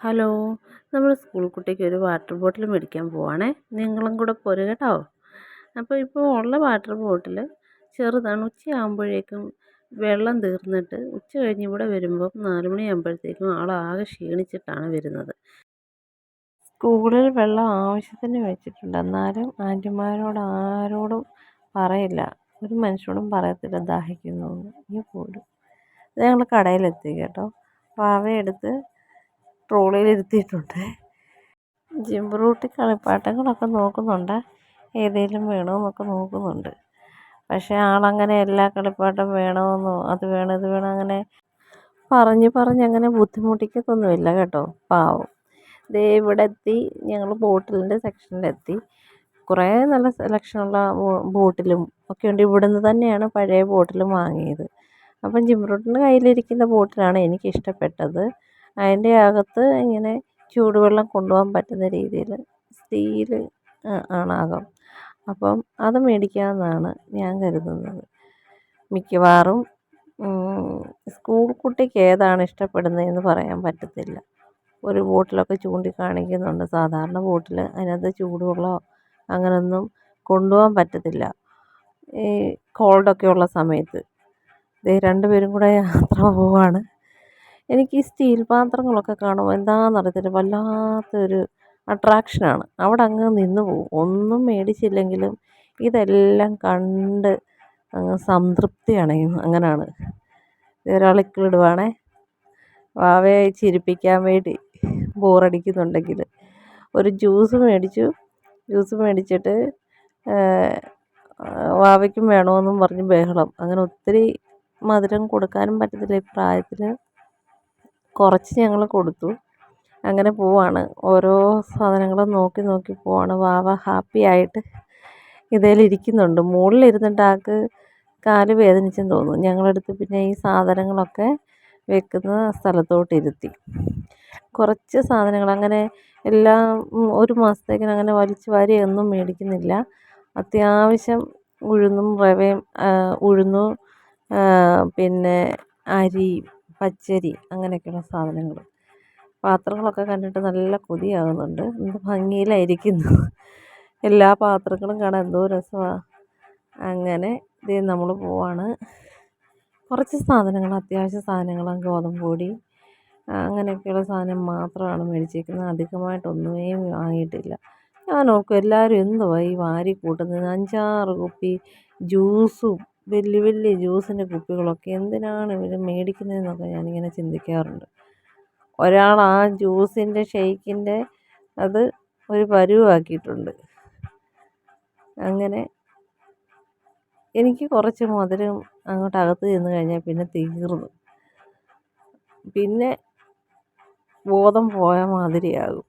Hello, നമ്മൾ school കുട്ടിക്ക് ഒരു വാട്ടർ ബോട്ടിൽ മേടിക്കാൻ പോവാണേ. നിങ്ങളും കൂടെ പോര് കേട്ടോ. അപ്പോൾ ഇപ്പോൾ ഉള്ള വാട്ടർ ബോട്ടിൽ ചെറുതാണ്. ഉച്ചയാകുമ്പോഴേക്കും വെള്ളം തീർന്നിട്ട് ഉച്ച കഴിഞ്ഞ് ഇവിടെ വരുമ്പം 4 മണിയാകുമ്പോഴത്തേക്കും ആളാകെ ക്ഷീണിച്ചിട്ടാണ് വരുന്നത്. സ്കൂളിൽ വെള്ളം ആവശ്യത്തിന് വെച്ചിട്ടുണ്ട്. എന്നാലും ആൻറ്റിമാരോട് ആരോടും പറയില്ല. ഒരു മനുഷ്യരോടും പറയത്തില്ല ദാഹിക്കുന്നു എന്ന്. ഈ പോലും ഞങ്ങൾ കടയിലെത്തി കേട്ടോ. പാവയെടുത്ത് ട്രോളിയിൽ ഇരുത്തിയിട്ടുണ്ട്. ജിംറൂട്ടി കളിപ്പാട്ടങ്ങളൊക്കെ നോക്കുന്നുണ്ട്. ഏതേലും വേണമെന്നൊക്കെ നോക്കുന്നുണ്ട്. പക്ഷേ ആളങ്ങനെ എല്ലാ കളിപ്പാട്ടം വേണമെന്നോ അത് വേണം ഇത് വേണം അങ്ങനെ പറഞ്ഞങ്ങനെ ബുദ്ധിമുട്ടിക്കത്തൊന്നുമില്ല കേട്ടോ. പാവം. ദേ ഇവിടെ എത്തി. ഞങ്ങൾ ബോട്ടിലിൻ്റെ സെക്ഷനിലെത്തി. കുറേ നല്ല സെലക്ഷനുള്ള ബോട്ടിലും ഒക്കെ ഉണ്ട്. ഇവിടുന്ന് തന്നെയാണ് പഴയ ബോട്ടിലും വാങ്ങിയത്. അപ്പം ജിംറൂട്ടിൻ്റെ കയ്യിലിരിക്കുന്ന ബോട്ടിലാണ് എനിക്കിഷ്ടപ്പെട്ടത്. അതിൻ്റെ അകത്ത് ഇങ്ങനെ ചൂടുവെള്ളം കൊണ്ടുപോകാൻ പറ്റുന്ന രീതിയിൽ സ്റ്റീൽ ആണാകം. അപ്പം അത് മേടിക്കാമെന്നാണ് ഞാൻ കരുതുന്നത്. മിക്കവാറും സ്കൂൾ കുട്ടിക്ക് ഏതാണ് ഇഷ്ടപ്പെടുന്നതെന്ന് പറയാൻ പറ്റത്തില്ല. ഒരു ബോട്ടിലൊക്കെ ചൂണ്ടിക്കാണിക്കുന്നുണ്ട്. സാധാരണ ബോട്ടിൽ അതിനകത്ത് ചൂടുവെള്ളമോ അങ്ങനെയൊന്നും കൊണ്ടുപോകാൻ പറ്റത്തില്ല ഈ കോൾഡൊക്കെ ഉള്ള സമയത്ത്. രണ്ടുപേരും കൂടെ യാത്ര പോവാണ്. എനിക്ക് ഈ സ്റ്റീൽ പാത്രങ്ങളൊക്കെ കാണുമ്പോൾ എന്താണെന്നറിയത്തില്ല, വല്ലാത്തൊരു അട്രാക്ഷനാണ്. അവിടെ അങ്ങ് നിന്ന് പോവും. ഒന്നും മേടിച്ചില്ലെങ്കിലും ഇതെല്ലാം കണ്ട് അങ്ങ് സംതൃപ്തി അണയും. അങ്ങനെയാണ്. ഒരാളിക്കിടുവാണേ വാവയെ ചിരിപ്പിക്കാൻ വേണ്ടി ബോറടിക്കുന്നുണ്ടെങ്കിൽ. ഒരു ജ്യൂസ് മേടിച്ചിട്ട് വാവയ്ക്കും വേണമെന്നും പറഞ്ഞ് ബഹളം. അങ്ങനെ ഒത്തിരി മധുരം കൊടുക്കാനും പറ്റത്തില്ല ഈ പ്രായത്തിൽ. കുറച്ച് ഞങ്ങൾ കൊടുത്തു. അങ്ങനെ പോവാണ്. ഓരോ സാധനങ്ങളും നോക്കി പോവാണ്. വാവ ഹാപ്പി ആയിട്ട് ഇതേലിരിക്കുന്നുണ്ട്. മുകളിലിരുന്നിട്ട് ആൾക്ക് കാല് വേദനിച്ചെന്ന് തോന്നുന്നു. ഞങ്ങളെടുത്ത് പിന്നെ ഈ സാധനങ്ങളൊക്കെ വെക്കുന്ന സ്ഥലത്തോട്ടിരുത്തി. കുറച്ച് സാധനങ്ങൾ അങ്ങനെ എല്ലാം ഒരു മാസത്തേക്കിന് അങ്ങനെ വലിച്ചു വാരിയൊന്നും മേടിക്കുന്നില്ല. അത്യാവശ്യം ഉഴുന്നും റവയും ഉഴുന്നും പിന്നെ അരി പച്ചരി അങ്ങനെയൊക്കെയുള്ള സാധനങ്ങൾ. പാത്രങ്ങളൊക്കെ കണ്ടിട്ട് നല്ല കൊതിയാകുന്നുണ്ട്. എന്ത് ഭംഗിയിലായിരിക്കുന്നു. എല്ലാ പാത്രങ്ങളും കാണാൻ എന്തോ രസമാണ്. അങ്ങനെ ഇതേ നമ്മൾ പോവാണ്. കുറച്ച് സാധനങ്ങൾ അത്യാവശ്യ സാധനങ്ങൾ ഗോതമ്പ് പൊടി അങ്ങനെയൊക്കെയുള്ള സാധനം മാത്രമാണ് മേടിച്ചേക്കുന്നത്. അധികമായിട്ടൊന്നുമേ വാങ്ങിയിട്ടില്ല. ഞാൻ ഓർക്കും എല്ലാവരും എന്തുവാ ഈ വാരി കൂട്ടുന്നത്. 5-6 കുപ്പി ജ്യൂസും വലിയ ജ്യൂസിൻ്റെ കുപ്പികളൊക്കെ എന്തിനാണ് ഇവർ മേടിക്കുന്നതെന്നൊക്കെ ഞാനിങ്ങനെ ചിന്തിക്കാറുണ്ട്. ഒരാൾ ആ ജ്യൂസിൻ്റെ ഷെയ്ക്കിൻ്റെ അത് ഒരു പരുവാക്കിയിട്ടുണ്ട്. അങ്ങനെ എനിക്ക് കുറച്ച് മധുരം അങ്ങോട്ട് അകത്ത് ചെന്ന് കഴിഞ്ഞാൽ പിന്നെ തീർന്നു. പിന്നെ ബോധം പോയ മാതിരിയാകും.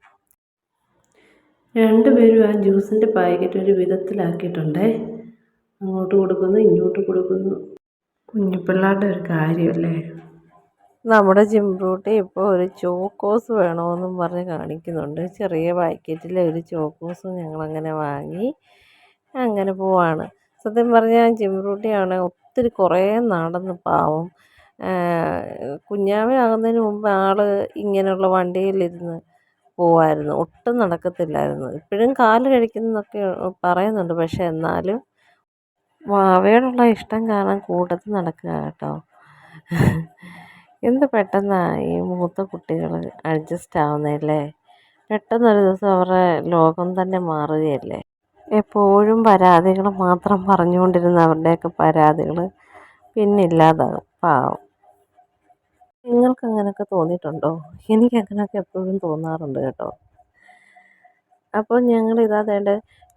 രണ്ടുപേരും ആ ജ്യൂസിൻ്റെ പാക്കറ്റ് ഒരു വിധത്തിലാക്കിയിട്ടുണ്ടേ. അങ്ങോട്ട് കൊടുക്കുന്നു ഇങ്ങോട്ട് കൊടുക്കുന്നു. കുഞ്ഞിപ്പിള്ളാരുടെ ഒരു കാര്യമല്ലേ. നമ്മുടെ ജിംറൂട്ടി ഇപ്പോൾ ഒരു ചോക്കോസ് വേണമെന്നും പറഞ്ഞ് കാണിക്കുന്നുണ്ട്. ചെറിയ പാക്കറ്റിലെ ഒരു ചോക്കോസും ഞങ്ങളങ്ങനെ വാങ്ങി അങ്ങനെ പോവാണ്. സത്യം പറഞ്ഞാൽ ജിംറൂട്ടിയാണ് ഒത്തിരി കുറേ നടന്ന് പാവം. കുഞ്ഞാവയാകുന്നതിന് മുമ്പ് ആൾ ഇങ്ങനെയുള്ള വണ്ടിയിലിരുന്ന് പോവായിരുന്നു. ഒട്ടും നടക്കത്തില്ലായിരുന്നു. ഇപ്പോഴും കാല് കഴിക്കുന്നതൊക്കെ പറയുന്നുണ്ട്. പക്ഷേ എന്നാലും വാവയോടുള്ള ഇഷ്ടം കാരണം കൂട്ടത്തിൽ നടക്കുക കേട്ടോ. എന്ത് പെട്ടെന്നാണ് ഈ മൂത്ത കുട്ടികൾ അഡ്ജസ്റ്റ് ആവുന്നതല്ലേ. പെട്ടെന്നൊരു ദിവസം അവരുടെ ലോകം തന്നെ മാറുകയല്ലേ. എപ്പോഴും പരാതികൾ മാത്രം പറഞ്ഞുകൊണ്ടിരുന്ന അവരുടെയൊക്കെ പരാതികൾ പിന്നില്ലാതാകും. പാവം. നിങ്ങൾക്ക് അങ്ങനെയൊക്കെ തോന്നിയിട്ടുണ്ടോ? എനിക്കങ്ങനെയൊക്കെ എപ്പോഴും തോന്നാറുണ്ട് കേട്ടോ. അപ്പോൾ ഞങ്ങൾ വേണ്ട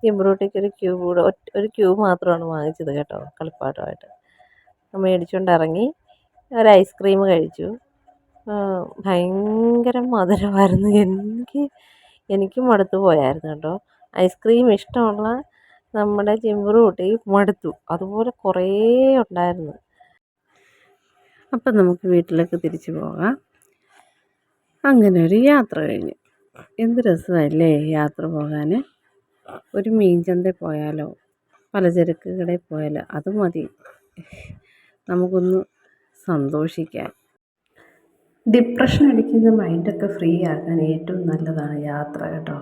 ജിംറൂട്ടിക്ക് ഒരു ക്യൂബ് മാത്രമാണ് വാങ്ങിച്ചത് കേട്ടോ കളിപ്പാട്ടമായിട്ട്. മേടിച്ചുകൊണ്ട് ഇറങ്ങി. ഒരു ഐസ്ക്രീം കഴിച്ചു. ഭയങ്കര മധുരമായിരുന്നു. എനിക്ക് മടുത്തു പോയായിരുന്നു കേട്ടോ. ഐസ്ക്രീം ഇഷ്ടമുള്ള നമ്മുടെ ജിംറൂട്ടി മടുത്തു. അതുപോലെ കുറേ ഉണ്ടായിരുന്നു. അപ്പം നമുക്ക് വീട്ടിലേക്ക് തിരിച്ചു പോകാം. അങ്ങനെ ഒരു യാത്ര കഴിഞ്ഞു. എന്ത് രസമല്ലേ യാത്ര പോകാൻ. ഒരു മീൻ ചന്തയിൽ പോയാലോ പലചരക്ക് കടയിൽ പോയാലോ അത് മതി നമുക്കൊന്ന് സന്തോഷിക്കാൻ. ഡിപ്രഷൻ അടിക്കുന്ന മൈൻഡൊക്കെ ഫ്രീ ആക്കാൻ ഏറ്റവും നല്ലതാണ് യാത്ര കേട്ടോ.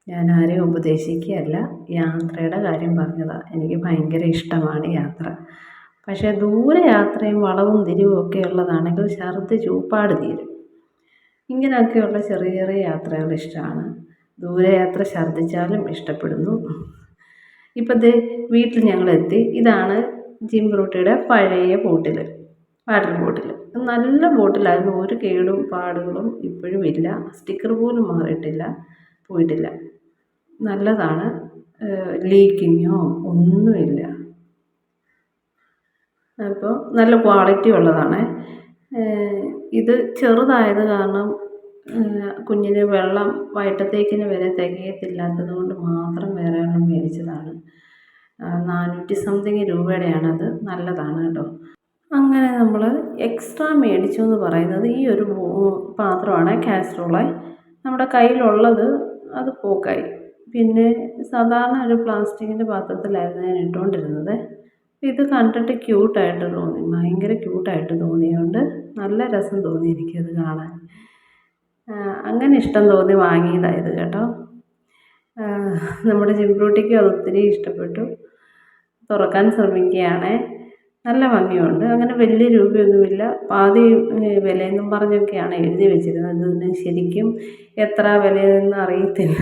ഞാൻ ആരെയും ഉപദേശിക്കുകയല്ല, യാത്രയുടെ കാര്യം പറഞ്ഞതാണ്. എനിക്ക് ഭയങ്കര ഇഷ്ടമാണ് യാത്ര. പക്ഷേ ദൂരെ യാത്രയും വളവും തിരിവും ഒക്കെ ഉള്ളതാണെങ്കിൽ ഛർദ്ദി ചൂപ്പാട് തീരും. ഇങ്ങനെയൊക്കെയുള്ള ചെറിയ ചെറിയ യാത്രകൾ ഇഷ്ടമാണ്. ദൂരയാത്ര ഛർദ്ദിച്ചാലും ഇഷ്ടപ്പെടുന്നു. ഇപ്പം ദേ വീട്ടിൽ ഞങ്ങളെത്തി. ഇതാണ് ജിംബ്രൂട്ടിയുടെ പഴയ ബോട്ടിൽ, വാട്ടർ ബോട്ടിൽ. നല്ല ബോട്ടിലായിരുന്നു. ഒരു കേടും പാടുകളും ഇപ്പോഴും ഇല്ല. സ്റ്റിക്കർ പോലും മാറിയിട്ടില്ല, പോയിട്ടില്ല. നല്ലതാണ്. ലീക്കിങ്ങോ ഒന്നുമില്ല. അപ്പോൾ നല്ല ക്വാളിറ്റി ഉള്ളതാണ്. ഇത് ചെറുതായത് കാരണം കുഞ്ഞിന് വെള്ളം വയറ്റത്തേക്കിന് വരെ തികയത്തില്ലാത്തത് കൊണ്ട് മാത്രം വേറെ ഒരെണ്ണം മേടിച്ചതാണ്. 400 സംതിങ് രൂപയുടെയാണത്. നല്ലതാണ് കേട്ടോ. അങ്ങനെ നമ്മൾ എക്സ്ട്രാ മേടിച്ചു എന്ന് പറയുന്നത് ഈ ഒരു പാത്രമാണ്, കാസറോള്. നമ്മുടെ കയ്യിലുള്ളത് അത് പോക്കായി. പിന്നെ സാധാരണ ഒരു പ്ലാസ്റ്റിക്കിൻ്റെ പാത്രത്തിലായിരുന്നു ഞാൻ ഇട്ടുകൊണ്ടിരുന്നത്. ഇത് കണ്ടിട്ട് ക്യൂട്ടായിട്ട് തോന്നി, ഭയങ്കര ക്യൂട്ടായിട്ട് തോന്നിയതുകൊണ്ട് നല്ല രസം തോന്നി എനിക്കത് കാണാൻ. അങ്ങനെ ഇഷ്ടം തോന്നി വാങ്ങിയതായത് കേട്ടോ. നമ്മുടെ ജിംബ്രൂട്ടിക്ക് അത് ഒത്തിരി ഇഷ്ടപ്പെട്ടു. തുറക്കാൻ ശ്രമിക്കുകയാണ്. നല്ല ഭംഗിയുണ്ട്. അങ്ങനെ വലിയ രൂപയൊന്നുമില്ല. പാതി വിലയെന്നും പറഞ്ഞൊക്കെയാണ് എഴുതി വെച്ചിരുന്നത്. ഇതിന് ശരിക്കും എത്ര വിലയെന്ന് അറിയത്തില്ല.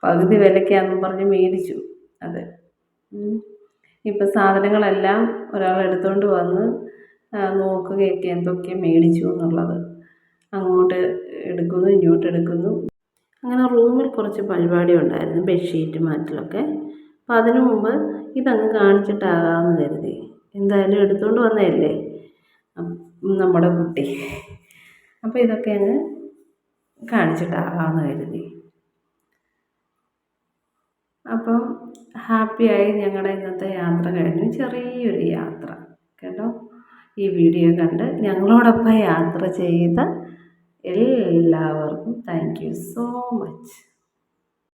പകുതി വിലയ്ക്കാണെന്നും പറഞ്ഞ് മേടിച്ചു അത്. ഇപ്പം സാധനങ്ങളെല്ലാം ഒരാൾ എടുത്തുകൊണ്ട് വന്ന് നോക്കുകയൊക്കെ എന്തൊക്കെ മേടിച്ചു എന്നുള്ളത്. അങ്ങോട്ട് എടുക്കുന്നു, ഇങ്ങോട്ട് എടുക്കുന്നു. അങ്ങനെ റൂമിൽ കുറച്ച് പരിപാടി ഉണ്ടായിരുന്നു, ബെഡ്ഷീറ്റ് മാറ്റലൊക്കെ. അപ്പം അതിനു മുമ്പ് ഇതങ്ങ് കാണിച്ചിട്ടാകാമെന്ന് കരുതി. എന്തായാലും എടുത്തുകൊണ്ട് വന്നതല്ലേ നമ്മുടെ കുട്ടി. അപ്പോൾ ഇതൊക്കെ അങ്ങ് കാണിച്ചിട്ടാകാമെന്ന് കരുതി. അപ്പം ഹാപ്പിയായി ഞങ്ങളുടെ ഇന്നത്തെ യാത്ര കഴിഞ്ഞു. ചെറിയൊരു യാത്ര കേട്ടോ. ഈ വീഡിയോ കണ്ട് ഞങ്ങളോടൊപ്പം യാത്ര ചെയ്ത എല്ലാവർക്കും താങ്ക് യു സോ മച്ച്.